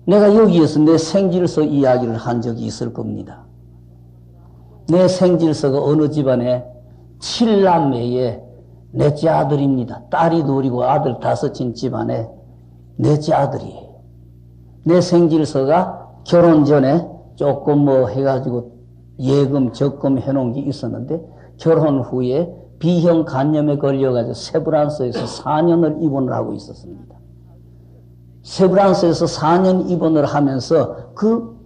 내가 여기에서 내 생질서 이야기를 한 적이 있을 겁니다. 내 생질서가 어느 집안에 7남매의 넷째 아들입니다. 딸이 둘이고 아들 5인 집안에 넷째 아들이에요. 내 생질서가 결혼 전에 조금 뭐 해가지고 예금, 적금 해놓은 게 있었는데 결혼 후에 B형 간염에 걸려가지고 세브란스에서 4년을 입원을 하고 있었습니다. 세브란스에서 4년 입원을 하면서 그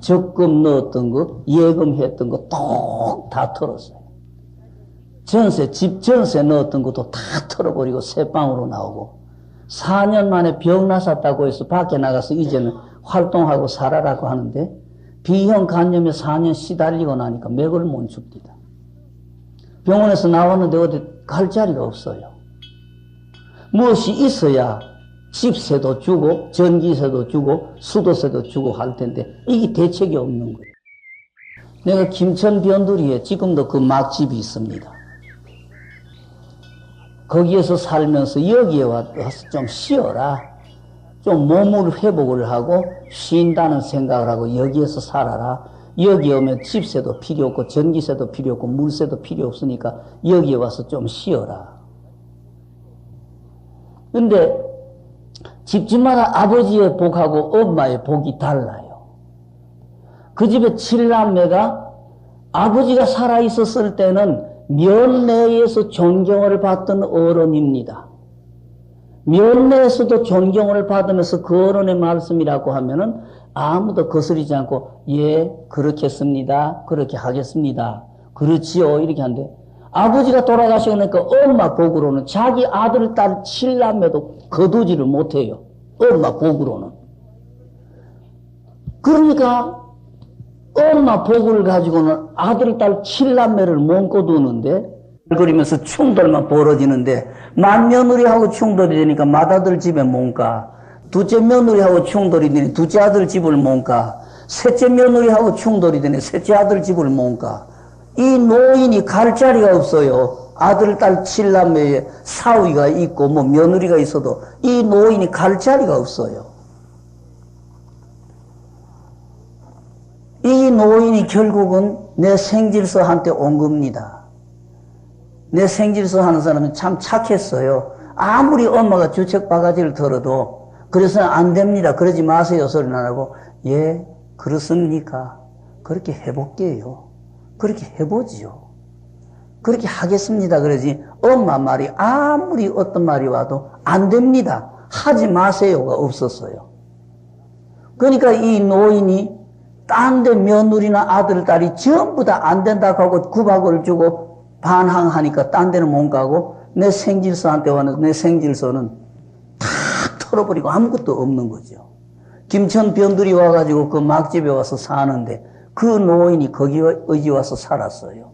적금 넣었던 거, 예금했던 거 톡 다 털었어요. 전세, 집 전세 넣었던 것도 다 털어버리고 새방으로 나오고 4년 만에 병 나섰다고 해서 밖에 나가서 이제는 활동하고 살아라고 하는데 B형 간염에 4년 시달리고 나니까 맥을 못 줍니다. 병원에서 나왔는데 어디 갈 자리가 없어요. 무엇이 있어야 집세도 주고 전기세도 주고 수도세도 주고 할 텐데 이게 대책이 없는 거예요. 내가 김천 변두리에 지금도 그 막집이 있습니다. 거기에서 살면서 여기에 와서 좀 쉬어라. 좀 몸을 회복을 하고 쉰다는 생각을 하고 여기에서 살아라. 여기 오면 집세도 필요 없고 전기세도 필요 없고 물세도 필요 없으니까 여기에 와서 좀 쉬어라. 근데 집집마다 아버지의 복하고 엄마의 복이 달라요. 그 집에 7남매가 아버지가 살아있었을 때는 면내에서 존경을 받던 어른입니다. 면내에서도 존경을 받으면서 그 어른의 말씀이라고 하면은 아무도 거스리지 않고 예 그렇겠습니다. 그렇게 하겠습니다. 그렇지요. 이렇게 하는데 아버지가 돌아가시고 나니까 엄마 복으로는 자기 아들, 딸 7남매도 거두지를 못해요. 엄마 복으로는. 그러니까 엄마 복을 가지고는 아들, 딸 7남매를 못 거두는데 그러면서 충돌만 벌어지는데 맏며느리하고 충돌이 되니까 맏아들 집에 못 가. 둘째 며느리하고 충돌이 되니 둘째 아들 집을 못 가. 셋째 며느리하고 충돌이 되니 셋째 아들 집을 못 가. 이 노인이 갈 자리가 없어요. 아들, 딸 7남매에 사위가 있고 뭐 며느리가 있어도 이 노인이 갈 자리가 없어요. 이 노인이 결국은 내 생질서한테 온 겁니다. 내 생질서 하는 사람은 참 착했어요. 아무리 엄마가 주책 바가지를 들어도 그래서는 안 됩니다. 그러지 마세요 소리는 안 하고 예 그렇습니까? 그렇게 해볼게요. 그렇게 해보지요. 그렇게 하겠습니다. 그러지 엄마 말이 아무리 어떤 말이 와도 안 됩니다. 하지 마세요가 없었어요. 그러니까 이 노인이 딴 데 며느리나 아들, 딸이 전부 다 안 된다고 하고 구박을 주고 반항하니까 딴 데는 못 가고 내 생질서한테 왔는데 내 생질서는 다 털어버리고 아무것도 없는 거죠. 김천 변두리 와가지고 그 막집에 와서 사는데 그 노인이 거기 와서 살았어요.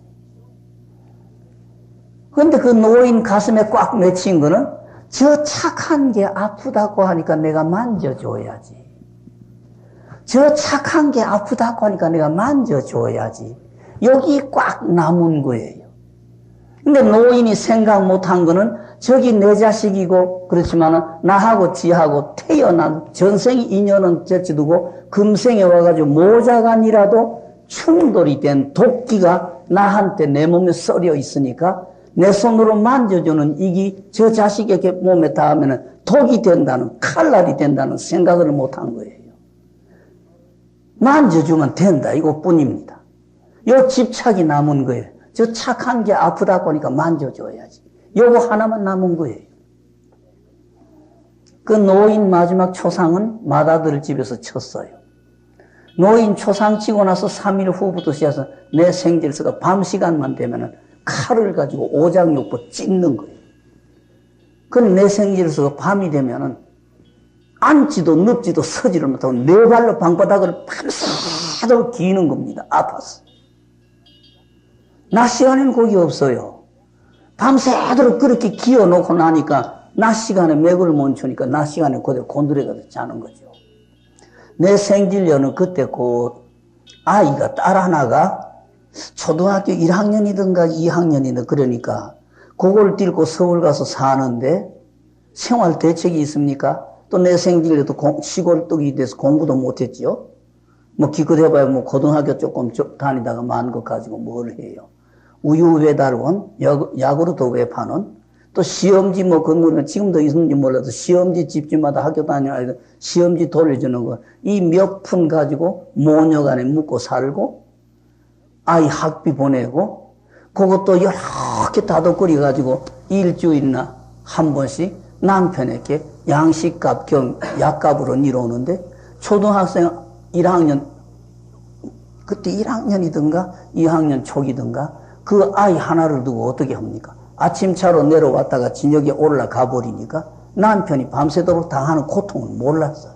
그런데 그 노인 가슴에 꽉 맺힌 거는 저 착한 게 아프다고 하니까 내가 만져줘야지. 저 착한 게 아프다고 하니까 내가 만져줘야지. 여기 꽉 남은 거예요. 근데 노인이 생각 못한 거는 저기 내 자식이고 그렇지만은 나하고 지하고 태어난 전생 인연은 제치두고 금생에 와가지고 모자간이라도 충돌이 된 도끼가 나한테 내 몸에 썰려 있으니까 내 손으로 만져주는 이기 저 자식에게 몸에 닿으면 독이 된다는 칼날이 된다는 생각을 못한 거예요. 만져주면 된다 이것뿐입니다. 요 집착이 남은 거예요. 저 착한 게 아프다고 하니까 만져줘야지. 요거 하나만 남은 거예요. 그 노인 마지막 초상은 맏아들 집에서 쳤어요. 노인 초상 치고 나서 3일 후부터 시작해서 내 생질서가 밤 시간만 되면은 칼을 가지고 오장육부 찢는 거예요. 그럼 내 생질서가 밤이 되면은 앉지도 눕지도 서지를 못하고 네 발로 방바닥을 밤새도록 기는 겁니다. 아파서. 낮 시간에는 거기 없어요. 밤새도록 그렇게 기어놓고 나니까 낮 시간에 맥을 못 추니까 낮 시간에 그대로 곤드레 가서 자는 거죠. 내 생질녀는 그때 그 아이가 딸 하나가 초등학교 1학년이든가 2학년이든 그러니까 그걸 띨고 서울 가서 사는데 생활 대책이 있습니까? 또 내 생질려도 시골떡이 돼서 공부도 못했지요. 뭐 기껏 해봐야 뭐 고등학교 조금 다니다가 만 것 가지고 뭘 해요. 우유배달원, 야구르트 외파는 또 시험지 뭐 건물은 지금도 있는지 몰라도 시험지 집집마다 학교 다니는 아이들 시험지 돌려주는 거 이 몇 푼 가지고 모녀 간에 묵고 살고 아이 학비 보내고 그것도 여러 개 다독거리 가지고 일주일이나 한 번씩 남편에게 양식값 겸 약값으로 이뤄오는데 초등학생 1학년 그때 1학년이든가 2학년 초기든가 그 아이 하나를 두고 어떻게 합니까? 아침 차로 내려왔다가 저녁에 올라가 버리니까 남편이 밤새도록 당하는 고통을 몰랐어요.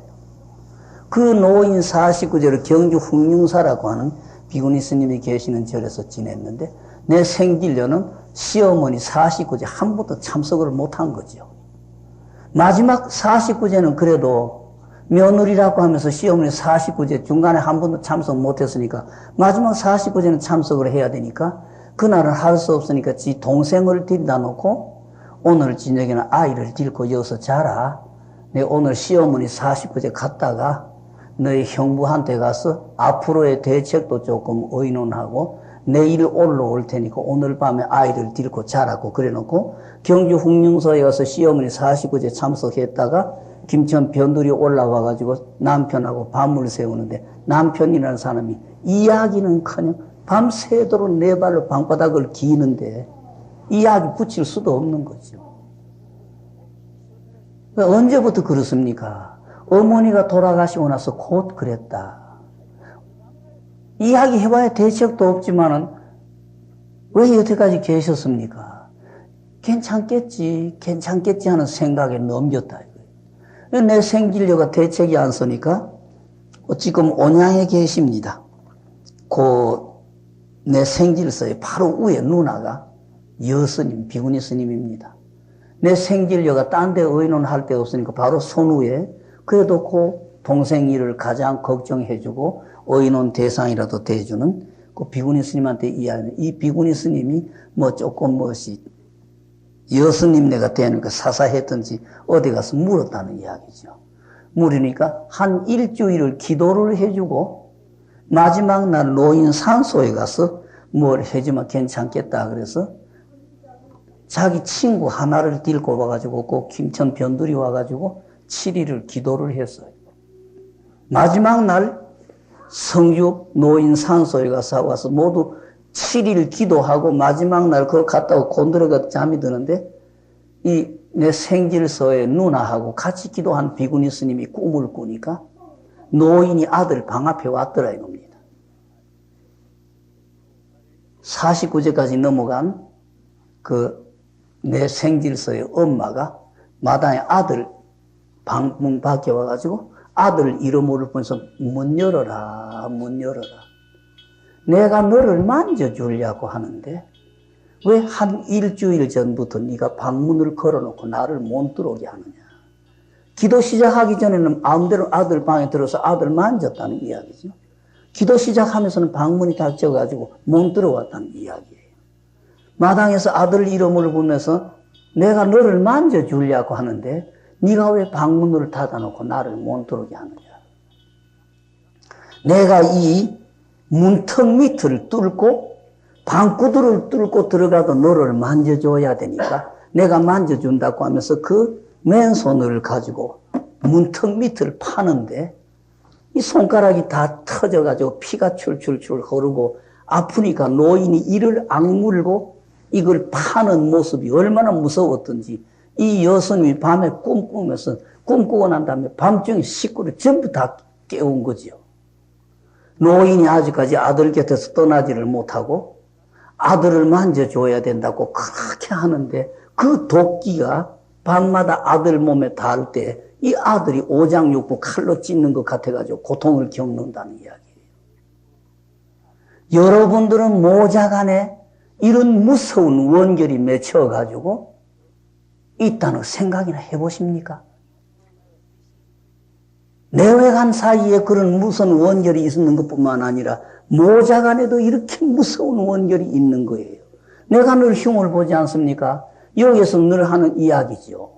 그 노인 49제를 경주 흥룡사라고 하는 비구니 스님이 계시는 절에서 지냈는데 내 생질려는 시어머니 49제 한 번도 참석을 못한 거죠. 마지막 49제는 그래도 며느리라고 하면서 시어머니 49제 중간에 한 번도 참석 못했으니까 마지막 49제는 참석을 해야 되니까 그날은 할 수 없으니까 지 동생을 데려다 놓고 오늘 저녁에는 아이를 데리고 여기서 자라. 내 오늘 시어머니 49제 갔다가 너희 형부한테 가서 앞으로의 대책도 조금 의논하고 내일 올라올 테니까 오늘 밤에 아이를 데리고 자라고 그래놓고 경주 흥룡서에 가서 시어머니 49제 참석했다가 김천 변두리 올라와가지고 남편하고 밤을 새우는데 남편이라는 사람이 이야기는커녕 밤새도록 네 발로 방바닥을 기는데 이야기 붙일 수도 없는 거죠. 언제부터 그렇습니까? 어머니가 돌아가시고 나서 곧 그랬다. 이야기 해봐야 대책도 없지만은 왜 여태까지 계셨습니까? 괜찮겠지 하는 생각에 넘겼다. 내 생질려가 대책이 안 서니까 지금 온양에 계십니다. 내 생질서에 바로 위에 누나가 여스님, 비구니 스님입니다. 내 생질려가 딴 데 의논할 데 없으니까 바로 손위에 그래도 그 동생 일을 가장 걱정해주고 의논 대상이라도 돼주는 그 비구니 스님한테 이야기하는 이 비구니 스님이 뭐 조금 무엇이 여스님 내가 되니까 사사했던지 어디 가서 물었다는 이야기죠. 물으니까 한 일주일을 기도를 해주고 마지막 날 노인 산소에 가서 뭘 해주면 괜찮겠다 그래서 자기 친구 하나를 데리고 와가지고 그 김천 변두리 와가지고 7일을 기도를 했어요. 마지막 날 성주 노인 산소에 가서 와서 모두 7일 기도하고 마지막 날 그거 갔다고 곤드레가 잠이 드는데 이 내 생질서의 누나하고 같이 기도한 비구니 스님이 꿈을 꾸니까 노인이 아들 방 앞에 왔더라 이겁니다. 49제까지 넘어간 내 생질서의 엄마가 마당에 아들 방문 밖에 와가지고 아들 이름을 보면서 문 열어라 문 열어라. 내가 너를 만져주려고 하는데 왜 한 일주일 전부터 네가 방문을 걸어놓고 나를 못 들어오게 하느냐. 기도 시작하기 전에는 마음대로 아들 방에 들어서 아들 만졌다는 이야기죠. 기도 시작하면서는 방문이 닫혀가지고 못 들어왔다는 이야기예요. 마당에서 아들 이름을 보면서 내가 너를 만져주려고 하는데 네가 왜 방문을 닫아놓고 나를 못 들어오게 하느냐. 내가 이 문턱 밑을 뚫고 방구들을 뚫고 들어가도 너를 만져줘야 되니까 내가 만져준다고 하면서 그 맨손을 가지고 문턱 밑을 파는데 이 손가락이 다 터져가지고 피가 출출출 흐르고 아프니까 노인이 이를 악물고 이걸 파는 모습이 얼마나 무서웠던지 이 여성이 밤에 꿈꾸면서 꿈꾸고 난 다음에 밤중에 식구를 전부 다 깨운 거지요. 노인이 아직까지 아들 곁에서 떠나지를 못하고 아들을 만져줘야 된다고 그렇게 하는데 그 도끼가 밤마다 아들 몸에 닿을 때 이 아들이 오장육부 칼로 찢는 것 같아가지고 고통을 겪는다는 이야기예요. 여러분들은 모자간에 이런 무서운 원결이 맺혀가지고 있다는 생각이나 해보십니까? 내외간 사이에 그런 무서운 원결이 있는 것뿐만 아니라 모자간에도 이렇게 무서운 원결이 있는 거예요. 내가 늘 흉을 보지 않습니까? 여기서 늘 하는 이야기죠.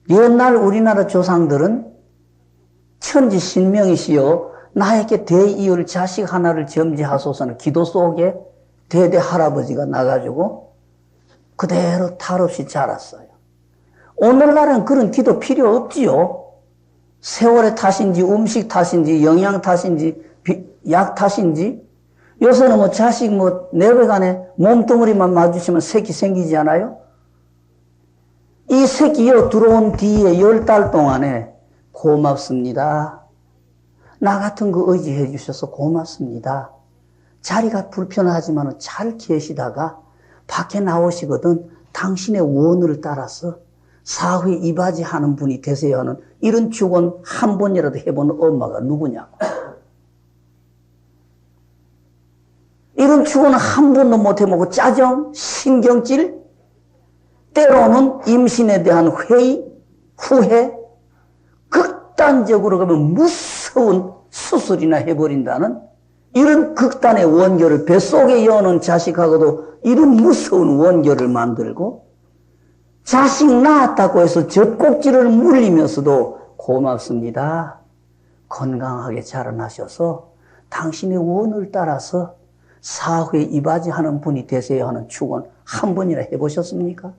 옛날 우리나라 조상들은 천지신명이시여 나에게 대이을 자식 하나를 점지하소서는 기도 속에 대대 할아버지가 나가지고 그대로 탈 없이 자랐어요. 오늘날은 그런 기도 필요 없지요. 세월의 탓인지 음식 탓인지 영양 탓인지 약 탓인지 요새는 뭐 자식 뭐 내백안에 몸뚱어리만 맞으시면 새끼 생기지 않아요? 이 새끼요 들어온 뒤에 10달 동안에 고맙습니다. 나 같은 거 의지해 주셔서 고맙습니다. 자리가 불편하지만 잘 계시다가 밖에 나오시거든 당신의 원을 따라서 사회 이바지 하는 분이 되세요 하는 이런 축원 한 번이라도 해본 엄마가 누구냐고. 이런 축원은 한 번도 못 해보고 짜증, 신경질, 때로는 임신에 대한 회의, 후회, 극단적으로 가면 무서운 수술이나 해버린다는 이런 극단의 원결을 뱃속에 여는 자식하고도 이런 무서운 원결을 만들고 자식 낳았다고 해서 젖꼭지를 물리면서도 고맙습니다. 건강하게 자라나셔서 당신의 원을 따라서 사회에 이바지하는 분이 되세요 하는 축원 한 번이나 해보셨습니까?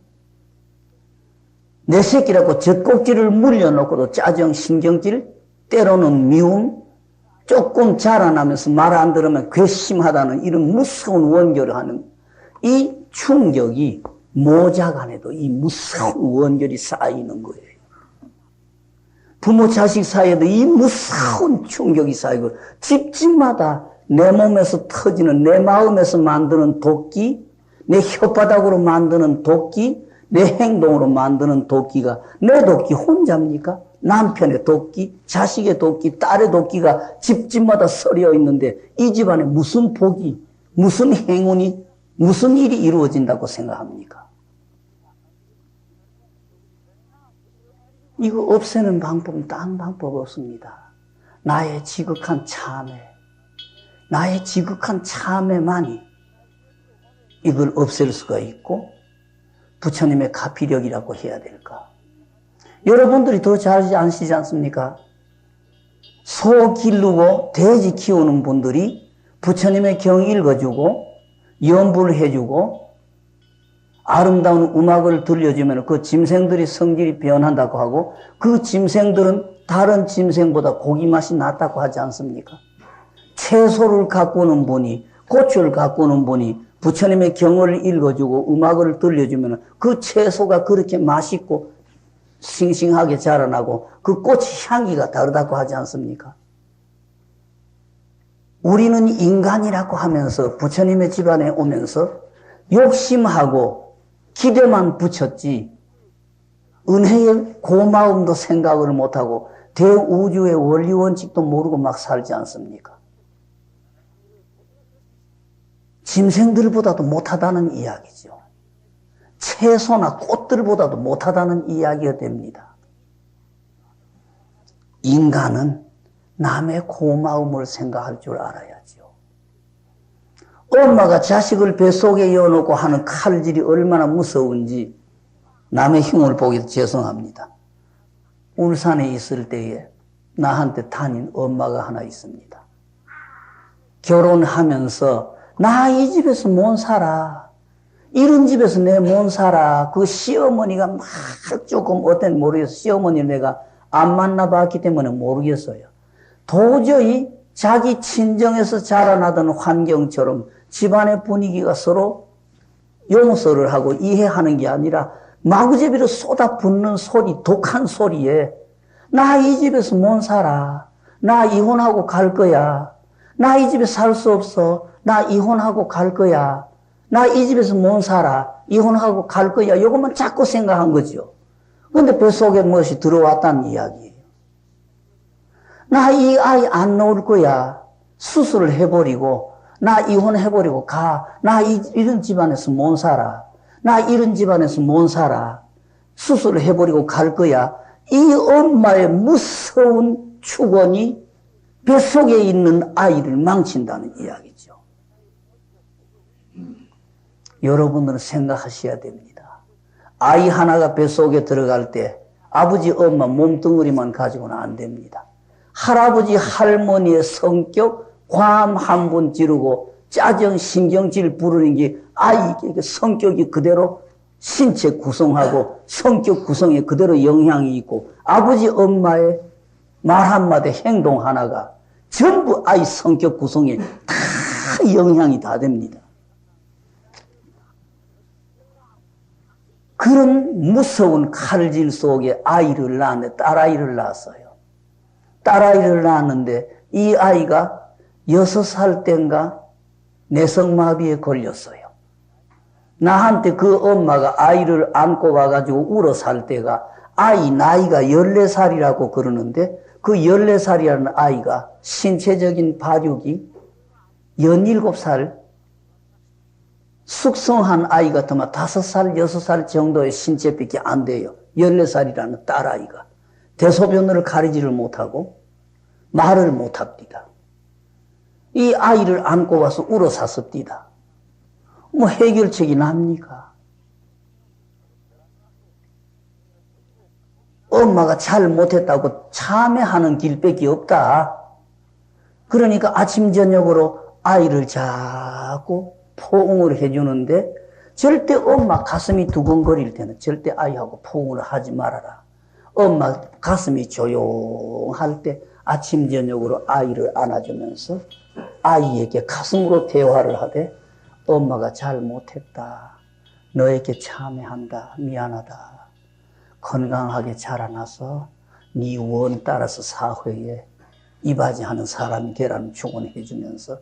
내 새끼라고 젖꼭지를 물려놓고도 짜증, 신경질, 때로는 미움, 조금 자라나면서 말 안 들으면 괘씸하다는 이런 무서운 원결을 하는 이 충격이 모자간에도 이 무서운 원결이 쌓이는 거예요. 부모 자식 사이에도 이 무서운 충격이 쌓이고 집집마다 내 몸에서 터지는 내 마음에서 만드는 도끼, 내 혓바닥으로 만드는 도끼, 내 행동으로 만드는 도끼가 내 도끼 혼자입니까? 남편의 도끼, 자식의 도끼, 딸의 도끼가 집집마다 썰여 있는데 이 집안에 무슨 복이, 무슨 행운이, 무슨 일이 이루어진다고 생각합니까? 이거 없애는 방법은 딴 방법 없습니다. 나의 지극한 참회, 나의 지극한 참회만이 이걸 없앨 수가 있고 부처님의 가피력이라고 해야 될까? 여러분들이 더 잘 아시지 않습니까? 소 기르고 돼지 키우는 분들이 부처님의 경 읽어주고 연불 해주고 아름다운 음악을 들려주면 그 짐승들이 성질이 변한다고 하고 그 짐승들은 다른 짐승보다 고기 맛이 낫다고 하지 않습니까? 채소를 가꾸는 분이 고추를 가꾸는 분이 부처님의 경을 읽어주고 음악을 들려주면 그 채소가 그렇게 맛있고 싱싱하게 자라나고 그 꽃의 향기가 다르다고 하지 않습니까? 우리는 인간이라고 하면서 부처님의 집안에 오면서 욕심하고 기대만 붙였지 은혜의 고마움도 생각을 못하고 대우주의 원리원칙도 모르고 막 살지 않습니까? 짐승들보다도 못하다는 이야기죠. 채소나 꽃들보다도 못하다는 이야기가 됩니다. 인간은 남의 고마움을 생각할 줄 알아야죠. 엄마가 자식을 뱃속에 이어놓고 하는 칼질이 얼마나 무서운지 남의 흉을 보기도 죄송합니다. 울산에 있을 때에 나한테 다닌 엄마가 하나 있습니다. 결혼하면서 나 이 집에서 못 살아. 이런 집에서 내 못 살아. 그 시어머니가 막 조금 어떤 모르겠어. 시어머니를 내가 안 만나봤기 때문에 모르겠어요. 도저히 자기 친정에서 자라나던 환경처럼 집안의 분위기가 서로 용서를 하고 이해하는 게 아니라 마구잡이로 쏟아붓는 소리, 독한 소리에 나 이 집에서 못 살아. 나 이혼하고 갈 거야. 나 이 집에 살 수 없어. 나 이혼하고 갈 거야. 나 이 집에서 못 살아. 이혼하고 갈 거야. 이것만 자꾸 생각한 거죠. 그런데 뱃속에 무엇이 들어왔다는 이야기예요. 나 이 아이 안 놓을 거야. 수술을 해버리고 나 이혼해버리고 가. 나 이런 집안에서 못 살아. 나 이런 집안에서 못 살아. 수술을 해버리고 갈 거야. 이 엄마의 무서운 축원이 뱃속에 있는 아이를 망친다는 이야기죠. 여러분들은 생각하셔야 됩니다. 아이 하나가 뱃속에 들어갈 때 아버지, 엄마 몸뚱어리만 가지고는 안 됩니다. 할아버지, 할머니의 성격, 과암 한 번 지르고 짜증, 신경질 부르는 게 아이에게 성격이 그대로 신체 구성하고 성격 구성에 그대로 영향이 있고 아버지, 엄마의 말 한마디, 행동 하나가 전부 아이 성격 구성에 다 영향이 다 됩니다. 그런 무서운 칼질 속에 아이를 낳았는데 딸아이를 낳았어요. 딸아이를 낳았는데 이 아이가 6살 때인가 내성마비에 걸렸어요. 나한테 그 엄마가 아이를 안고 와가지고 울어 살 때가 아이 나이가 14살이라고 그러는데 그 14살이라는 아이가 신체적인 발육이 17살 숙성한 아이 같으면 5살, 6살 정도의 신체밖에 안 돼요. 14살이라는 딸아이가. 대소변을 가리지를 못하고 말을 못합니다. 이 아이를 안고 와서 울어 샀습니다. 뭐 해결책이 납니까? 엄마가 잘 못했다고 참회하는 길밖에 없다. 그러니까 아침 저녁으로 아이를 자꾸 포옹을 해주는데 절대 엄마 가슴이 두근거릴 때는 절대 아이하고 포옹을 하지 말아라. 엄마 가슴이 조용할 때 아침 저녁으로 아이를 안아주면서 아이에게 가슴으로 대화를 하되 엄마가 잘 못했다. 너에게 참회한다. 미안하다. 건강하게 자라나서 네 원 따라서 사회에 이바지하는 사람이 되라는 축원해 주면서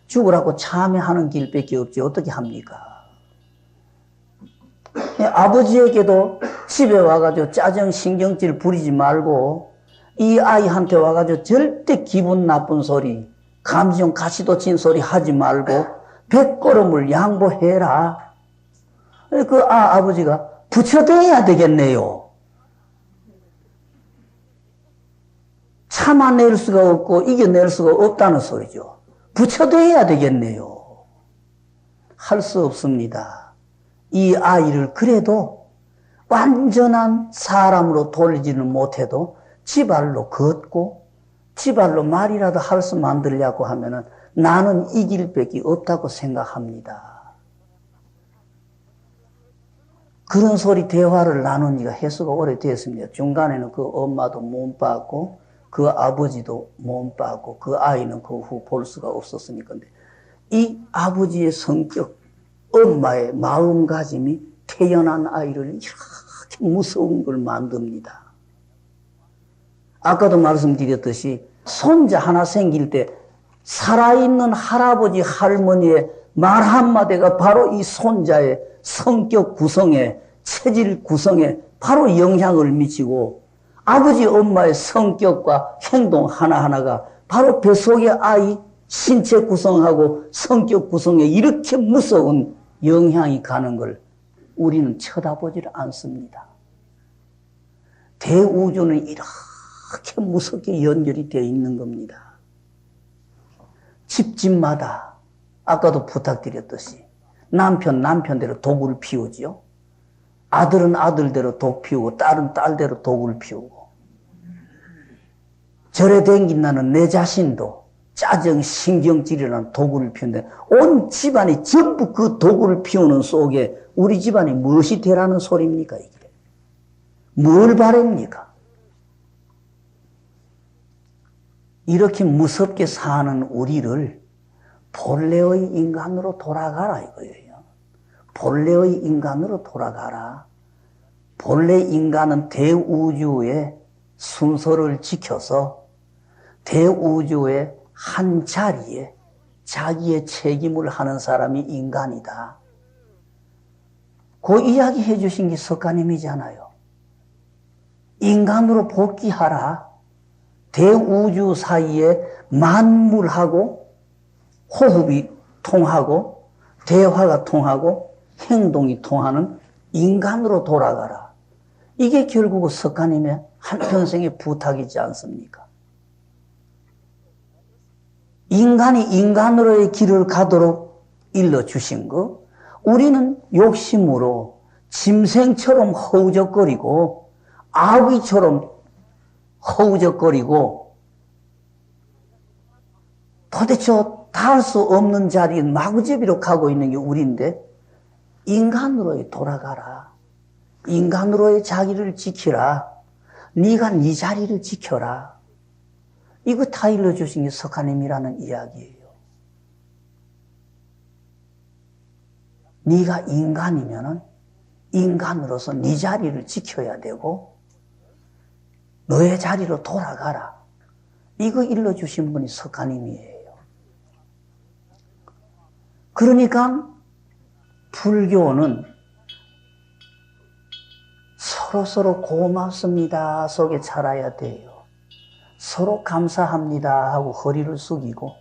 죽으라고 참회하는 길밖에 없지 어떻게 합니까? 아버지에게도 집에 와가지고 짜증 신경질 부리지 말고 이 아이한테 와가지고 절대 기분 나쁜 소리 감정 가시도친 소리 하지 말고 100걸음을 양보해라. 그 아버지가 부처대야 되겠네요. 참아낼 수가 없고 이겨낼 수가 없다는 소리죠. 부처대야 되겠네요. 할 수 없습니다. 이 아이를 그래도 완전한 사람으로 돌리지는 못해도 지발로 걷고 지발로 말이라도 할 수 만들려고 하면은 나는 이길 밖에 없다고 생각합니다. 그런 소리 대화를 나눈 지가 해수가 오래됐습니다. 중간에는 그 엄마도 몸 빠고 그 아버지도 몸 빠고 그 아이는 그 후 볼 수가 없었으니까. 이 아버지의 성격, 엄마의 마음가짐이 태어난 아이를 이렇게 무서운 걸 만듭니다. 아까도 말씀드렸듯이 손자 하나 생길 때 살아있는 할아버지 할머니의 말 한마디가 바로 이 손자의 성격 구성에 체질 구성에 바로 영향을 미치고 아버지 엄마의 성격과 행동 하나하나가 바로 뱃속의 아이 신체 구성하고 성격 구성에 이렇게 무서운 영향이 가는 걸 우리는 쳐다보지를 않습니다. 대우주는 이렇게 무섭게 연결이 되어 있는 겁니다. 집집마다 아까도 부탁드렸듯이 남편대로 독을 피우지요. 아들은 아들대로 독 피우고 딸은 딸대로 독을 피우고 절에 댕긴다는 내 자신도 짜증 신경질이라는 독을 피우는데 온 집안이 전부 그 독을 피우는 속에 우리 집안이 무엇이 되라는 소리입니까 이게? 뭘 바랍니까? 이렇게 무섭게 사는 우리를 본래의 인간으로 돌아가라 이거예요. 본래의 인간으로 돌아가라. 본래 인간은 대우주의 순서를 지켜서 대우주의 한 자리에 자기의 책임을 하는 사람이 인간이다. 그 이야기 해주신 게 석가님이잖아요. 인간으로 복귀하라. 대우주 사이에 만물하고 호흡이 통하고 대화가 통하고 행동이 통하는 인간으로 돌아가라. 이게 결국 석가님의 한평생의 부탁이지 않습니까? 인간이 인간으로의 길을 가도록 일러주신 거, 우리는 욕심으로 짐승처럼 허우적거리고 아귀처럼 허우적거리고 도대체 닿을 수 없는 자리에 마구잡이로 가고 있는 게 우리인데 인간으로의 돌아가라. 인간으로의 자기를 지키라. 네가 네 자리를 지켜라. 이거 다 일러주신 게 석가님이라는 이야기예요. 네가 인간이면은 인간으로서 네 자리를 지켜야 되고 너의 자리로 돌아가라. 이거 일러주신 분이 석가님이에요. 그러니까 불교는 서로서로 고맙습니다 속에 살아야 돼요. 서로 감사합니다 하고 허리를 숙이고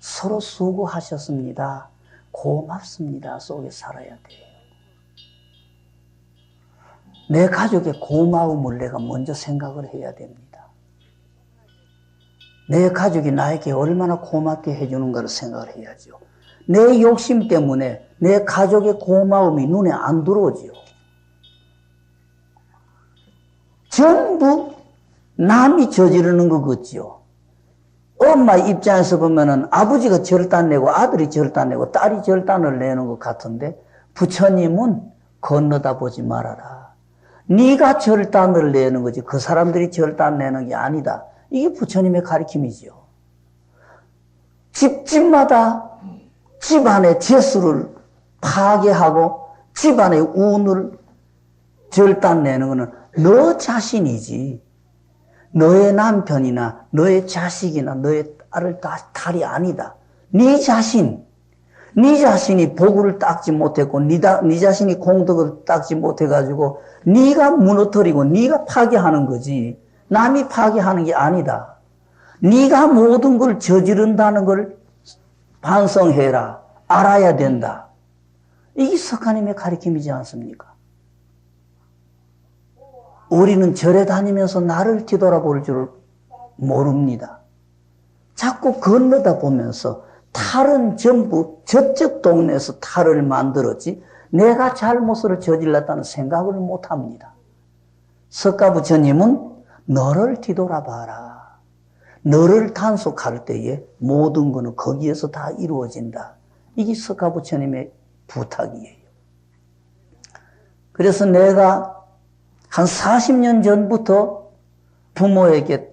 서로 수고하셨습니다, 고맙습니다 속에 살아야 돼요. 내 가족의 고마움을 내가 먼저 생각을 해야 됩니다. 내 가족이 나에게 얼마나 고맙게 해주는가를 생각을 해야죠. 내 욕심 때문에 내 가족의 고마움이 눈에 안 들어오지요. 전부 남이 저지르는 것 같지요. 엄마 입장에서 보면은 아버지가 절단 내고 아들이 절단 내고 딸이 절단을 내는 것 같은데 부처님은 건너다 보지 말아라. 네가 절단을 내는 거지 그 사람들이 절단 내는 게 아니다. 이게 부처님의 가르침이지요. 집집마다 집안의 재수를 파괴하고 집안의 운을 절단내는 것은 너 자신이지 너의 남편이나 너의 자식이나 너의 딸을 탈이 아니다. 네 자신이 복을 닦지 못했고 네 자신이 공덕을 닦지 못해가지고 네가 무너뜨리고 네가 파괴하는 거지 남이 파괴하는 게 아니다. 네가 모든 걸 저지른다는 걸 반성해라. 알아야 된다. 이게 석가님의 가르침이지 않습니까? 우리는 절에 다니면서 나를 뒤돌아볼 줄 모릅니다. 자꾸 건너다 보면서 탈은 전부 저쪽 동네에서 탈을 만들었지 내가 잘못을 저질렀다는 생각을 못합니다. 석가부처님은 너를 뒤돌아봐라. 너를 단속할 때에 모든 것은 거기에서 다 이루어진다. 이게 석가부처님의 부탁이에요. 그래서 내가 한 40년 전부터 부모에게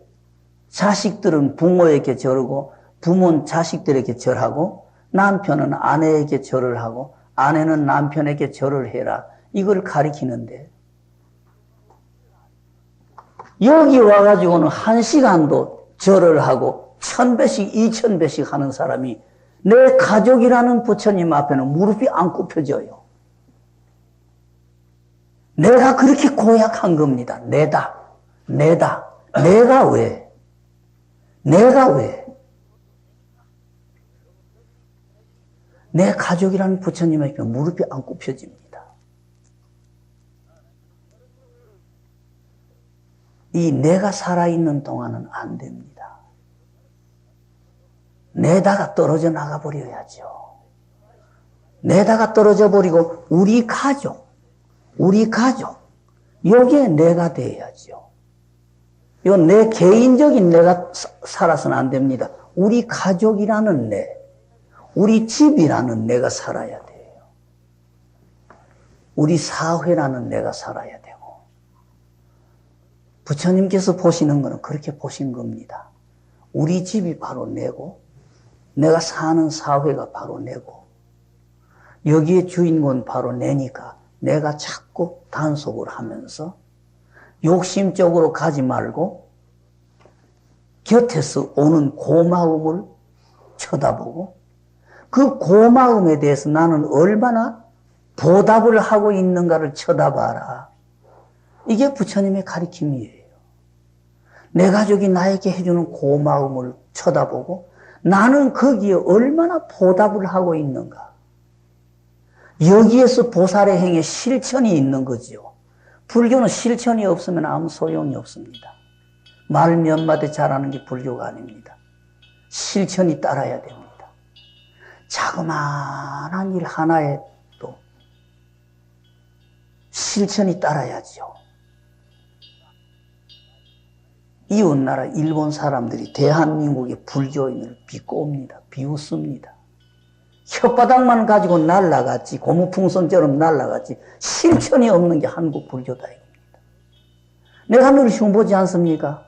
자식들은 부모에게 절하고 부모는 자식들에게 절하고 남편은 아내에게 절을 하고 아내는 남편에게 절을 해라. 이걸 가리키는데 여기 와가지고는 1시간도 절을 하고 1000배씩 2000배씩 하는 사람이 내 가족이라는 부처님 앞에는 무릎이 안 굽혀져요. 내가 그렇게 고약한 겁니다. 내가 왜? 내 가족이라는 부처님에게 무릎이 안 굽혀집니다. 이 내가 살아있는 동안은 안 됩니다. 내다가 떨어져 나가버려야죠. 내다가 떨어져 버리고 우리 가족, 여기에 내가 돼야죠. 이건 내 개인적인 내가 살아서는 안 됩니다. 우리 가족이라는 우리 집이라는 내가 살아야 돼요. 우리 사회라는 내가 살아야 되고. 부처님께서 보시는 것은 그렇게 보신 겁니다. 우리 집이 바로 내고, 내가 사는 사회가 바로 내고, 여기에 주인공은 바로 내니까 내가 자꾸 단속을 하면서 욕심적으로 가지 말고 곁에서 오는 고마움을 쳐다보고 그 고마움에 대해서 나는 얼마나 보답을 하고 있는가를 쳐다봐라. 이게 부처님의 가르침이에요. 내 가족이 나에게 해주는 고마움을 쳐다보고 나는 거기에 얼마나 보답을 하고 있는가. 여기에서 보살의 행에 실천이 있는 거지요. 불교는 실천이 없으면 아무 소용이 없습니다. 말 몇 마디 잘하는 게 불교가 아닙니다. 실천이 따라야 됩니다. 자그마한 일 하나에 또 실천이 따라야죠. 이웃나라 일본 사람들이 대한민국의 불교인을 비꼬옵니다. 비웃습니다. 혓바닥만 가지고 날라갔지, 고무풍선처럼 날라갔지, 실천이 없는 게 한국 불교다 이겁니다. 내가 늘 흉보지 않습니까?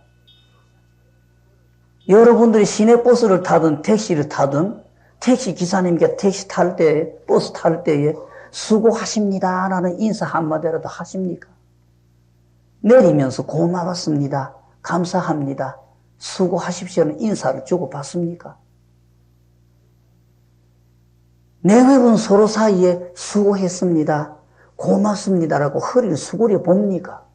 여러분들이 시내버스를 타든 택시를 타든 택시 기사님께 택시 탈 때, 버스 탈 때에 수고하십니다 라는 인사 한마디라도 하십니까? 내리면서 고마웠습니다, 감사합니다, 수고하십시오는 인사를 주고받습니까? 내외분 서로 사이에 수고했습니다, 고맙습니다라고 허리를 수그려 봅니까?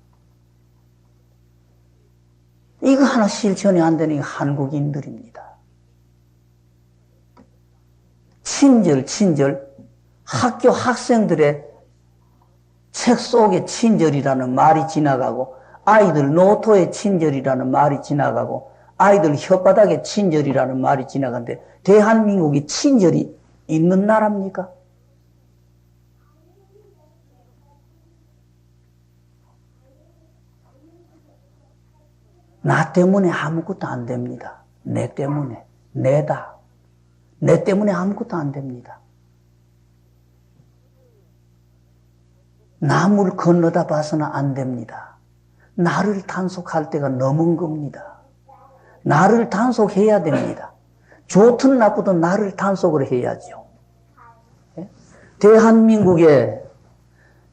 이거 하나 실천이 안 되는 게 한국인들입니다. 친절. 학교 학생들의 책 속에 친절이라는 말이 지나가고, 아이들 노트에 친절이라는 말이 지나가고, 아이들 혓바닥에 친절이라는 말이 지나가는데, 대한민국이 친절이 있는 나라입니까? 나 때문에 아무것도 안 됩니다. 내 때문에. 내다. 내 때문에 아무것도 안 됩니다. 남을 건너다 봐서는 안 됩니다. 나를 단속할 때가 넘은 겁니다. 나를 단속해야 됩니다. 좋든 나쁘든 나를 단속을 해야죠. 대한민국에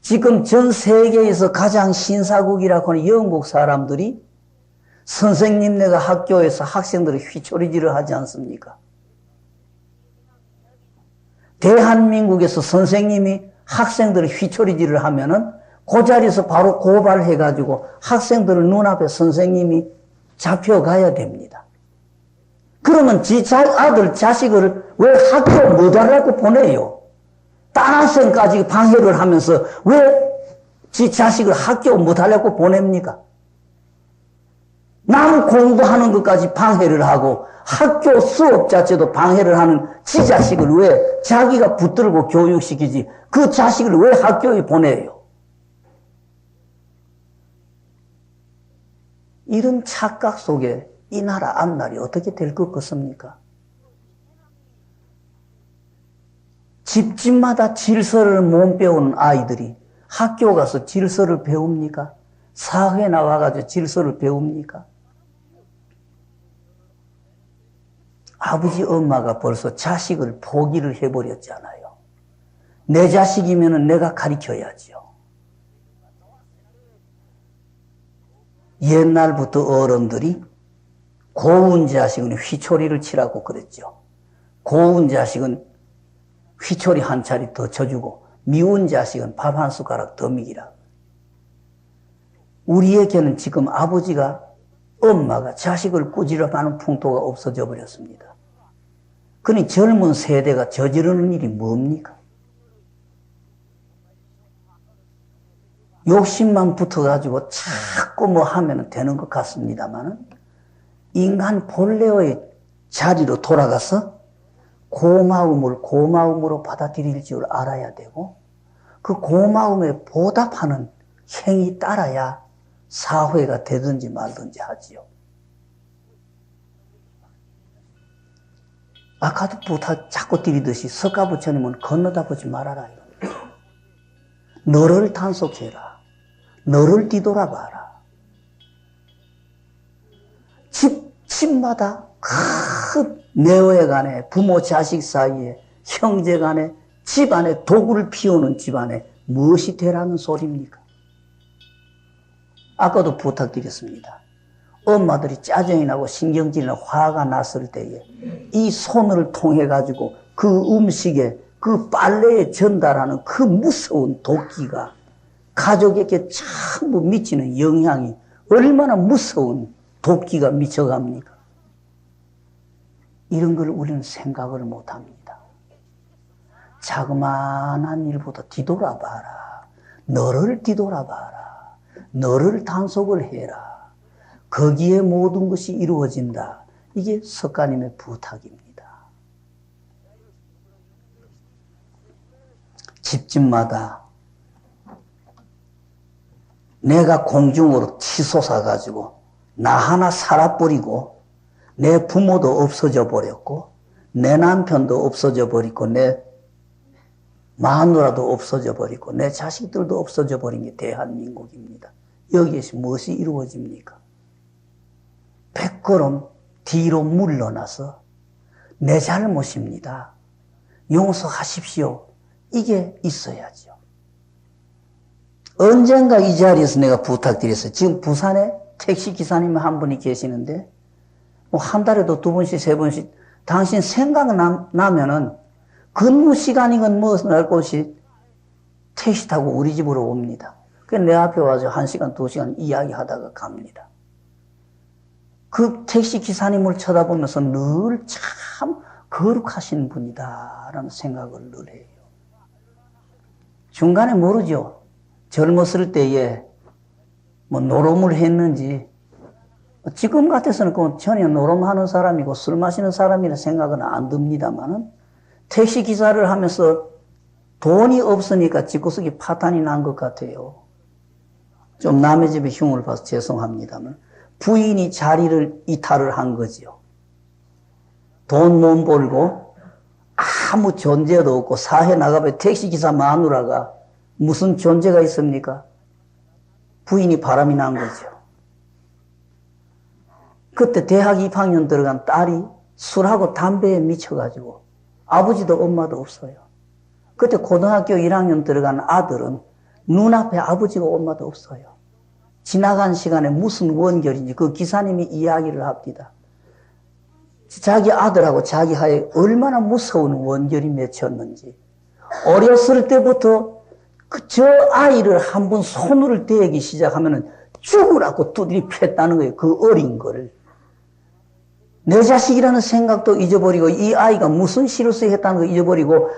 지금 전 세계에서 가장 신사국이라고 하는 영국 사람들이 선생님네가 학교에서 학생들을 휘초리질을 하지 않습니까? 대한민국에서 선생님이 학생들을 휘초리질을 하면은 그 자리에서 바로 고발해가지고 학생들을 눈앞에 선생님이 잡혀가야 됩니다. 그러면 지 아들, 자식을 왜 학교 못 하려고 보내요? 딴 학생까지 방해를 하면서 왜 지 자식을 학교 못 하려고 보냅니까? 남 공부하는 것까지 방해를 하고 학교 수업 자체도 방해를 하는 지 자식을 왜 자기가 붙들고 교육시키지 그 자식을 왜 학교에 보내요? 이런 착각 속에 이 나라 앞날이 어떻게 될 것 같습니까? 집집마다 질서를 못 배우는 아이들이 학교 가서 질서를 배웁니까? 사회 나와가지고 질서를 배웁니까? 아버지 엄마가 벌써 자식을 포기를 해버렸잖아요. 내 자식이면 내가 가르쳐야죠. 옛날부터 어른들이 고운 자식은 휘초리를 치라고 그랬죠. 고운 자식은 휘초리 한 차리 더 쳐주고 미운 자식은 밥 한 숟가락 더 먹이라. 우리에게는 지금 아버지가 엄마가 자식을 꾸지람하는 풍토가 없어져 버렸습니다. 그러니 젊은 세대가 저지르는 일이 뭡니까? 욕심만 붙어가지고 자꾸 뭐 하면 되는 것 같습니다만은 인간 본래의 자리로 돌아가서 고마움을 고마움으로 받아들일 줄 알아야 되고 그 고마움에 보답하는 행위 따라야 사회가 되든지 말든지 하지요. 아까도 부탁 자꾸 드리듯이 석가부처님은 건너다 보지 말아라. 너를 단속해라. 너를 뒤돌아봐라. 집마다 큰 내외 간에 부모 자식 사이에 형제 간에 집안에 독을 피우는 집안에 무엇이 되라는 소리입니까? 아까도 부탁드렸습니다. 엄마들이 짜증이 나고 신경질이나 화가 났을 때에 이 손을 통해 가지고 그 음식에 그 빨래에 전달하는 그 무서운 도끼가 가족에게 전부 미치는 영향이 얼마나 무서운 도끼가 미쳐갑니까? 이런 걸 우리는 생각을 못합니다. 자그마한 일보다 뒤돌아봐라. 너를 뒤돌아봐라. 너를 단속을 해라. 거기에 모든 것이 이루어진다. 이게 석가님의 부탁입니다. 집집마다 내가 공중으로 치솟아가지고 나 하나 살아버리고 내 부모도 없어져 버렸고 내 남편도 없어져 버리고 내 마누라도 없어져 버리고 내 자식들도 없어져 버린 게 대한민국입니다. 여기에서 무엇이 이루어집니까? 100걸음 뒤로 물러나서 내 잘못입니다. 용서하십시오. 이게 있어야죠. 언젠가 이 자리에서 내가 부탁드렸어요. 지금 부산에 택시기사님 한 분이 계시는데 뭐 한 달에도 2번씩 3번씩 당신 생각나면은 근무 시간이건 무엇을 알 곳이 택시 타고 우리 집으로 옵니다. 그래서 내 앞에 와서 1시간 2시간 이야기하다가 갑니다. 그 택시 기사님을 쳐다보면서 늘 참 거룩하신 분이다라는 생각을 늘 해요. 중간에 모르죠. 젊었을 때에 뭐 노름을 했는지 지금 같아서는 전혀 노름하는 사람이고 술 마시는 사람이라 생각은 안 듭니다만은 택시 기사를 하면서 돈이 없으니까 집구석이 파탄이 난 것 같아요. 좀 남의 집에 흉을 봐서 죄송합니다만 부인이 자리를 이탈을 한 거지요. 돈 못 벌고 아무 존재도 없고 사회 나가면 택시기사 마누라가 무슨 존재가 있습니까? 부인이 바람이 난 거죠. 그때 대학 2학년 들어간 딸이 술하고 담배에 미쳐가지고 아버지도 엄마도 없어요. 그때 고등학교 1학년 들어간 아들은 눈앞에 아버지가 엄마도 없어요. 지나간 시간에 무슨 원결인지 그 기사님이 이야기를 합니다. 자기 아들하고 자기 하에 얼마나 무서운 원결이 맺혔는지 어렸을 때부터 저 아이를 한번 손을 대기 시작하면은 죽으라고 두드리 팼다는 거예요. 그 어린 거를. 내 자식이라는 생각도 잊어버리고 이 아이가 무슨 실수를 했다는 거 잊어버리고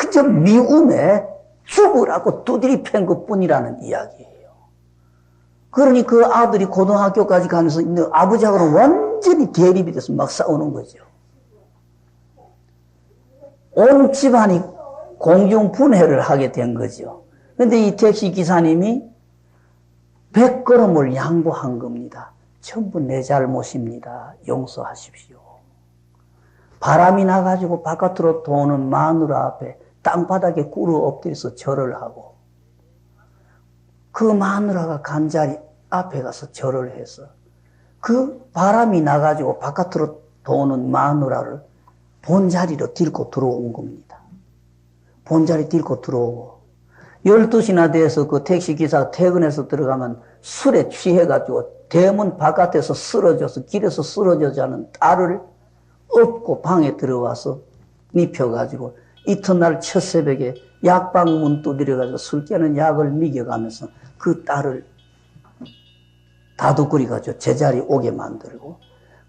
그저 미움에 죽으라고 두드리 팬 것뿐이라는 이야기예요. 그러니 그 아들이 고등학교까지 가면서 아버지하고는 완전히 대립이 돼서 막 싸우는 거죠. 온 집안이 공중분해를 하게 된 거죠. 그런데 이 택시 기사님이 100걸음을 양보한 겁니다. 전부 내 잘못입니다. 용서하십시오. 바람이 나가지고 바깥으로 도는 마누라 앞에 땅바닥에 꿇어 엎드려서 절을 하고 그 마누라가 간 자리 앞에 가서 절을 해서 그 바람이 나가지고 바깥으로 도는 마누라를 본자리로 싣고 들어온 겁니다. 본자리 싣고 들어오고 12시나 돼서 그 택시기사가 퇴근해서 들어가면 술에 취해가지고 대문 바깥에서 쓰러져서 길에서 쓰러져 자는 딸을 업고 방에 들어와서 눕혀가지고 이튿날 첫 새벽에 약방 문 두드려가지고 술 깨는 약을 먹여가면서 그 딸을 다독거리가지고 제자리 오게 만들고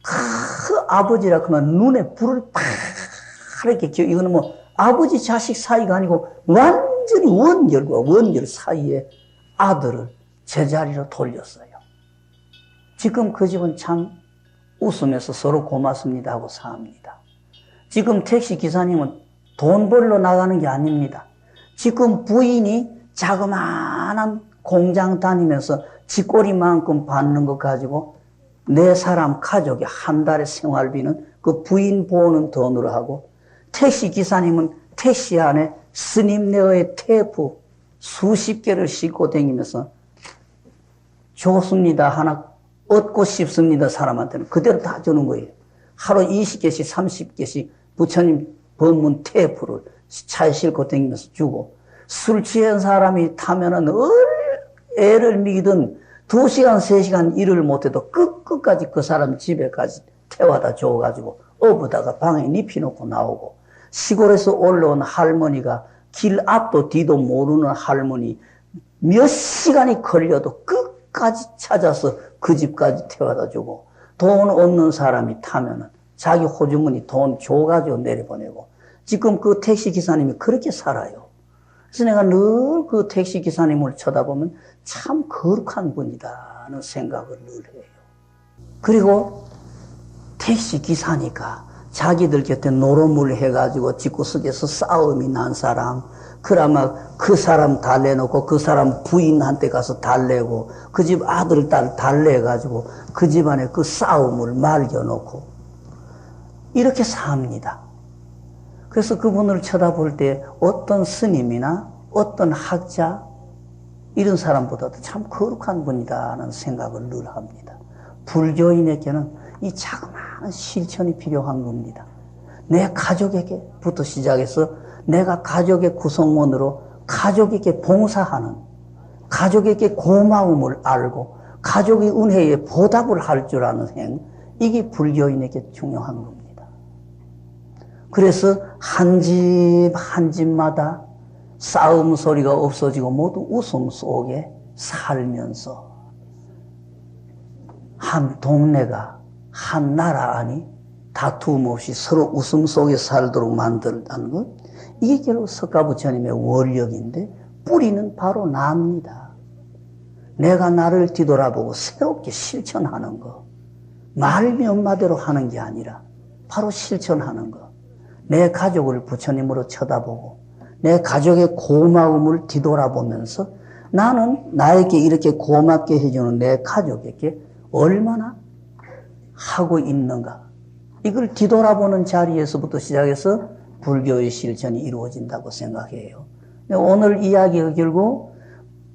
그 아버지라 그러면 눈에 불을 파랗게 켜 이거는 뭐 아버지 자식 사이가 아니고 완전히 원결과 원결 사이에 아들을 제자리로 돌렸어요. 지금 그 집은 참 웃으면서 서로 고맙습니다 하고 삽니다. 지금 택시 기사님은 돈 벌러 나가는 게 아닙니다. 지금 부인이 자그마한 공장 다니면서 쥐꼬리만큼 받는 것 가지고 네 사람 가족이 한 달의 생활비는 그 부인 보는 돈으로 하고 택시 기사님은 택시 안에 스님네어의 테이프 수십 개를 싣고 다니면서 좋습니다 하나 얻고 싶습니다 사람한테는 그대로 다 주는 거예요. 하루 20개씩 30개씩 부처님 법문 테이프를 차에 싣고 다니면서 주고 술 취한 사람이 타면은 애를 먹이든 2시간 3시간 일을 못해도 끝까지 그 사람 집에까지 태워다 줘가지고 업어다가 방에 눕혀놓고 나오고 시골에서 올라온 할머니가 길 앞도 뒤도 모르는 할머니 몇 시간이 걸려도 끝까지 찾아서 그 집까지 태워다 주고 돈 없는 사람이 타면은 자기 호주머니 돈 줘가지고 내려보내고 지금 그 택시 기사님이 그렇게 살아요. 그래서 내가 늘 그 택시 기사님을 쳐다보면 참 거룩한 분이다는 생각을 늘 해요. 그리고 택시 기사니까 자기들 곁에 노름을 해가지고 집구석에서 싸움이 난 사람, 그러면 그 사람 달래놓고 그 사람 부인한테 가서 달래고 그 집 아들, 딸 달래가지고 그 집안에 그 싸움을 말겨놓고 이렇게 삽니다. 그래서 그분을 쳐다볼 때 어떤 스님이나 어떤 학자 이런 사람보다도 참 거룩한 분이다는 생각을 늘 합니다. 불교인에게는 이 자그마한 실천이 필요한 겁니다. 내 가족에게부터 시작해서 내가 가족의 구성원으로 가족에게 봉사하는, 가족에게 고마움을 알고 가족의 은혜에 보답을 할 줄 아는 행, 이게 불교인에게 중요한 겁니다. 그래서 한 집 한 집마다 싸움 소리가 없어지고 모두 웃음 속에 살면서 한 동네가 한 나라 아니 다툼 없이 서로 웃음 속에 살도록 만들다는 것, 이게 결국 석가부처님의 원력인데 뿌리는 바로 나입니다. 내가 나를 뒤돌아보고 새롭게 실천하는 거, 말 몇 마디로 하는 게 아니라 바로 실천하는 거. 내 가족을 부처님으로 쳐다보고 내 가족의 고마움을 뒤돌아보면서 나는 나에게 이렇게 고맙게 해주는 내 가족에게 얼마나 하고 있는가. 이걸 뒤돌아보는 자리에서부터 시작해서 불교의 실천이 이루어진다고 생각해요. 오늘 이야기가 결국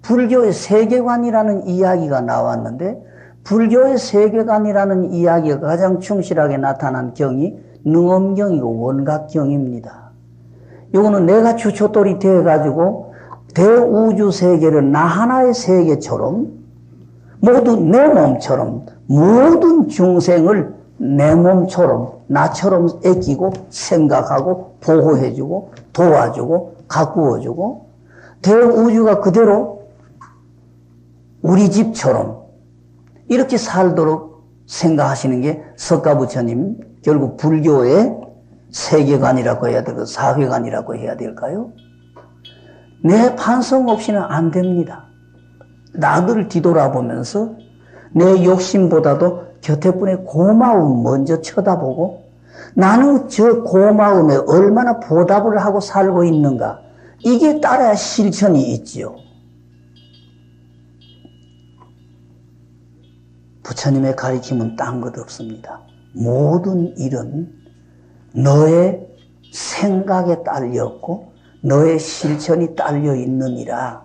불교의 세계관이라는 이야기가 나왔는데, 불교의 세계관이라는 이야기가 가장 충실하게 나타난 경이 능엄경이고 원각경입니다. 요거는 내가 주춧돌이 되어가지고 대우주 세계를 나 하나의 세계처럼 모두 내 몸처럼 모든 중생을 내 몸처럼 나처럼 애끼고 생각하고 보호해주고 도와주고 가꾸어주고 대우주가 그대로 우리 집처럼 이렇게 살도록 생각하시는 게 석가부처님, 결국 불교의 세계관이라고 해야 될까요? 사회관이라고 해야 될까요? 내 반성 없이는 안 됩니다. 나를 뒤돌아보면서 내 욕심보다도 곁에 분의 고마움 먼저 쳐다보고 나는 저 고마움에 얼마나 보답을 하고 살고 있는가, 이게 따라야 실천이 있지요. 부처님의 가르침은 딴 것 없습니다. 모든 일은 너의 생각에 딸렸고 너의 실천이 딸려 있느니라.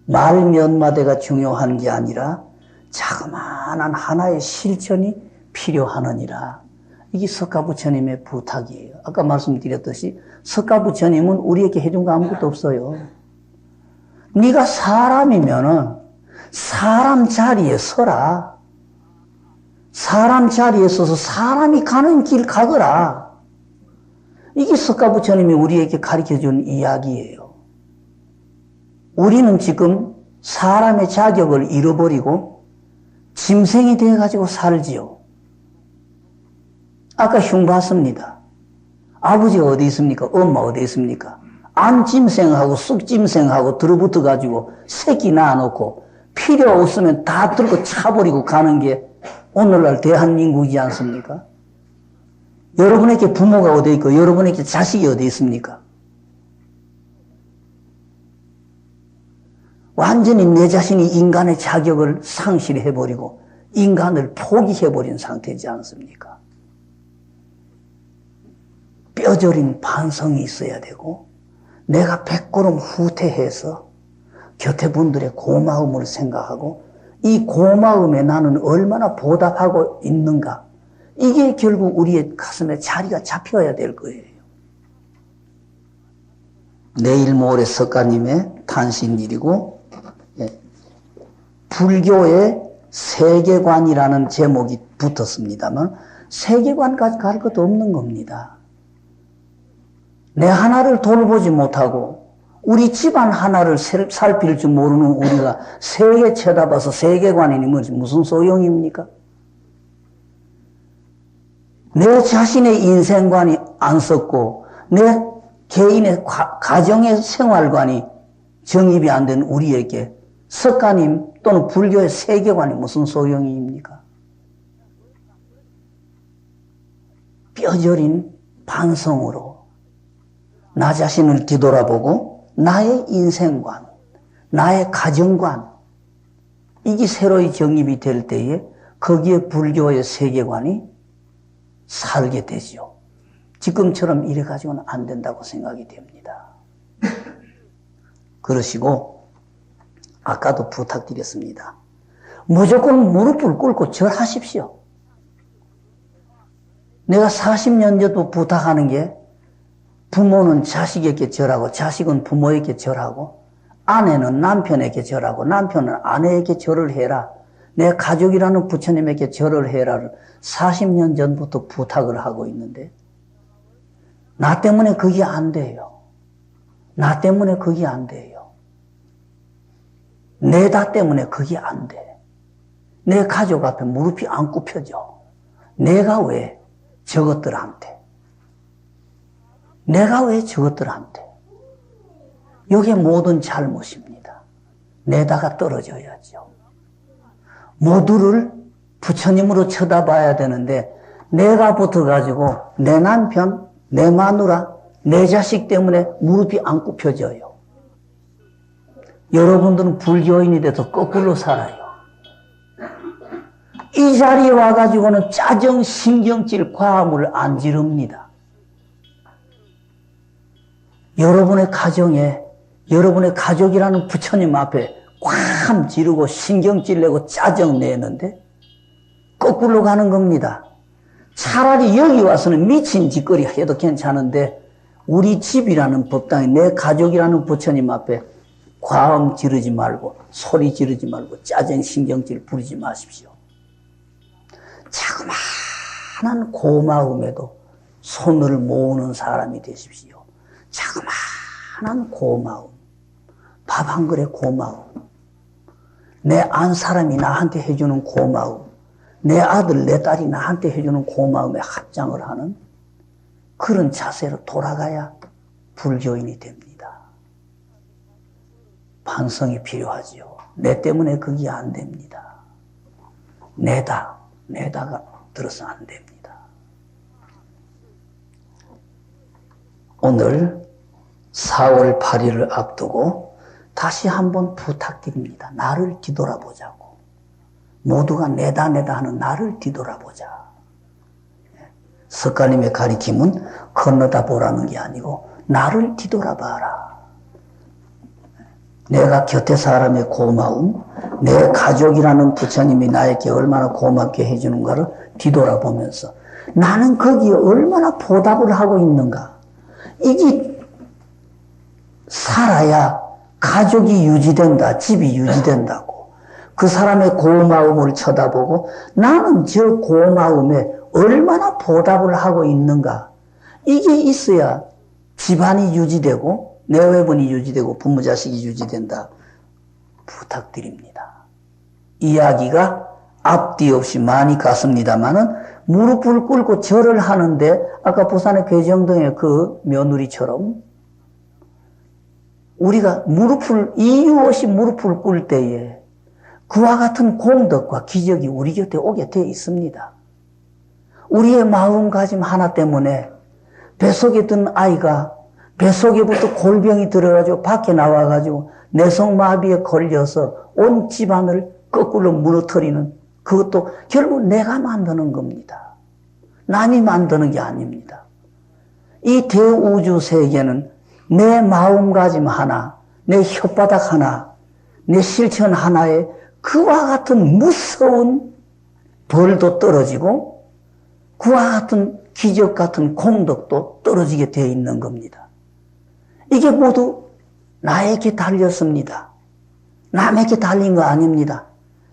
말 몇 마디가 중요한 게 아니라 자그마한 하나의 실천이 필요하느니라. 이게 석가부처님의 부탁이에요. 아까 말씀드렸듯이 석가부처님은 우리에게 해준 거 아무것도 없어요. 네가 사람이면은 사람 자리에 서라. 사람 자리에 서서 사람이 가는 길 가거라. 이게 석가부처님이 우리에게 가르쳐준 이야기예요. 우리는 지금 사람의 자격을 잃어버리고 짐승이 되어가지고 살지요. 아까 흉 봤습니다. 아버지가 어디 있습니까? 엄마 어디 있습니까? 안짐승하고 쑥짐승하고 들어붙어가지고 새끼 낳아놓고 필요 없으면 다 들고 차버리고 가는 게 오늘날 대한민국이지 않습니까? 여러분에게 부모가 어디 있고 여러분에게 자식이 어디 있습니까? 완전히 내 자신이 인간의 자격을 상실해버리고 인간을 포기해버린 상태지 않습니까? 뼈저린 반성이 있어야 되고 내가 백걸음 후퇴해서 곁에 분들의 고마움을 생각하고 이 고마움에 나는 얼마나 보답하고 있는가, 이게 결국 우리의 가슴에 자리가 잡혀야 될 거예요. 내일 모레 석가님의 탄신일이고 불교의 세계관이라는 제목이 붙었습니다만 세계관까지 갈 것도 없는 겁니다. 내 하나를 돌보지 못하고 우리 집안 하나를 살필 줄 모르는 우리가 세계 쳐다봐서 세계관이니 무슨 소용입니까? 내 자신의 인생관이 안 섰고 내 개인의 가정의 생활관이 정립이 안 된 우리에게 석가님 또는 불교의 세계관이 무슨 소용입니까? 뼈저린 반성으로 나 자신을 뒤돌아보고 나의 인생관, 나의 가정관, 이게 새로이 정립이 될 때에 거기에 불교의 세계관이 살게 되죠. 지금처럼 이래 가지고는 안 된다고 생각이 됩니다. 그러시고 아까도 부탁드렸습니다. 무조건 무릎을 꿇고 절하십시오. 내가 40년 전부터 부탁하는 게 부모는 자식에게 절하고 자식은 부모에게 절하고 아내는 남편에게 절하고 남편은 아내에게 절을 해라. 내 가족이라는 부처님에게 절을 해라를 40년 전부터 부탁을 하고 있는데 나 때문에 그게 안 돼요. 나 때문에 그게 안 돼요. 내다 때문에 그게 안 돼. 내 가족 앞에 무릎이 안 굽혀져. 내가 왜 저것들한테? 내가 왜 저것들한테? 이게 모든 잘못입니다. 내다가 떨어져야죠. 모두를 부처님으로 쳐다봐야 되는데 내가 붙어가지고 내 남편, 내 마누라, 내 자식 때문에 무릎이 안 굽혀져요. 여러분들은 불교인이 돼서 거꾸로 살아요. 이 자리에 와가지고는 짜증, 신경질, 과음을 안 지릅니다. 여러분의 가정에 여러분의 가족이라는 부처님 앞에 꽉 지르고 신경질 내고 짜증 내는데 거꾸로 가는 겁니다. 차라리 여기 와서는 미친 짓거리 해도 괜찮은데 우리 집이라는 법당에 내 가족이라는 부처님 앞에 과음 지르지 말고 소리 지르지 말고 짜증 신경질 부리지 마십시오. 자그마한 고마움에도 손을 모으는 사람이 되십시오. 자그마한 고마움, 밥 한 그릇 고마움, 내 안 사람이 나한테 해주는 고마움, 내 아들 내 딸이 나한테 해주는 고마움에 합장을 하는 그런 자세로 돌아가야 불교인이 됩니다. 반성이 필요하지요. 내 때문에 그게 안 됩니다. 내다가 들어서 안 됩니다. 오늘 4월 8일을 앞두고 다시 한번 부탁드립니다. 나를 뒤돌아보자고. 모두가 내다 하는 나를 뒤돌아보자. 석가님의 가리킴은 건너다 보라는 게 아니고 나를 뒤돌아봐라. 내가 곁에 사람의 고마움, 내 가족이라는 부처님이 나에게 얼마나 고맙게 해주는가를 뒤돌아보면서 나는 거기에 얼마나 보답을 하고 있는가. 이게 살아야 가족이 유지된다, 집이 유지된다고. 그 사람의 고마움을 쳐다보고 나는 저 고마움에 얼마나 보답을 하고 있는가. 이게 있어야 집안이 유지되고 내외분이 유지되고 부모 자식이 유지된다. 부탁드립니다. 이야기가 앞뒤 없이 많이 갔습니다마는 무릎을 꿇고 절을 하는데 아까 부산의 괴정동의 그 며느리처럼 우리가 이유 없이 무릎을 꿇을 때에 그와 같은 공덕과 기적이 우리 곁에 오게 되어 있습니다. 우리의 마음가짐 하나 때문에 뱃속에 든 아이가 뱃속에부터 골병이 들어가지고 밖에 나와가지고 내성마비에 걸려서 온 집안을 거꾸로 무너뜨리는 그것도 결국 내가 만드는 겁니다. 남이 만드는 게 아닙니다. 이 대우주 세계는 내 마음가짐 하나, 내 혓바닥 하나, 내 실천 하나에 그와 같은 무서운 벌도 떨어지고 그와 같은 기적 같은 공덕도 떨어지게 되어 있는 겁니다. 이게 모두 나에게 달렸습니다. 남에게 달린 거 아닙니다.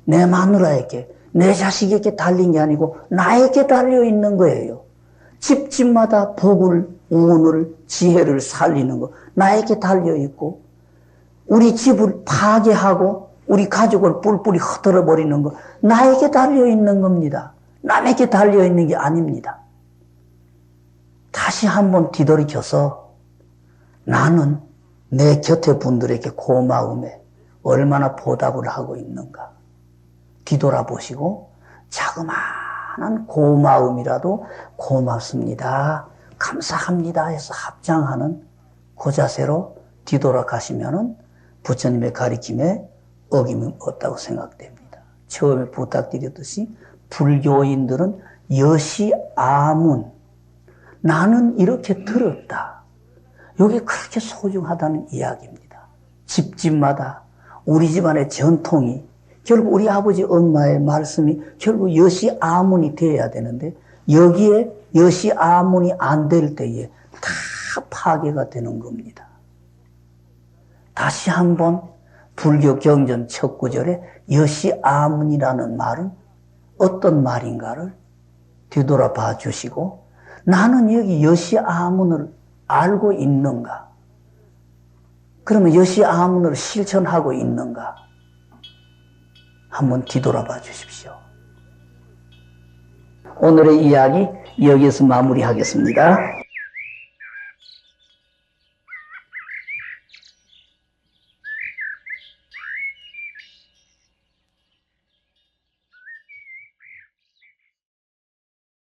내 마누라에게, 내 자식에게 달린 게 아니고 나에게 달려 있는 거예요. 집집마다 복을, 운을, 지혜를 살리는 거 나에게 달려 있고 우리 집을 파괴하고 우리 가족을 뿔뿔이 흩어져 버리는 거 나에게 달려 있는 겁니다. 남에게 달려 있는 게 아닙니다. 다시 한번 뒤돌이켜서 나는 내 곁에 분들에게 고마움에 얼마나 보답을 하고 있는가 뒤돌아보시고 자그마한 고마움이라도 고맙습니다, 감사합니다 해서 합장하는 그 자세로 뒤돌아가시면은 부처님의 가르침에 어김이 없다고 생각됩니다. 처음에 부탁드렸듯이 불교인들은 여시아문, 나는 이렇게 들었다. 이게 그렇게 소중하다는 이야기입니다. 집집마다 우리 집안의 전통이 결국 우리 아버지 엄마의 말씀이 결국 여시아문이 되어야 되는데 여기에 여시아문이 안 될 때에 다 파괴가 되는 겁니다. 다시 한번 불교 경전 첫 구절에 여시아문이라는 말은 어떤 말인가를 뒤돌아봐 주시고 나는 여기 여시아문을 알고 있는가? 그러면 여시아문을 실천하고 있는가? 한번 뒤돌아봐 주십시오. 오늘의 이야기 여기서 마무리하겠습니다.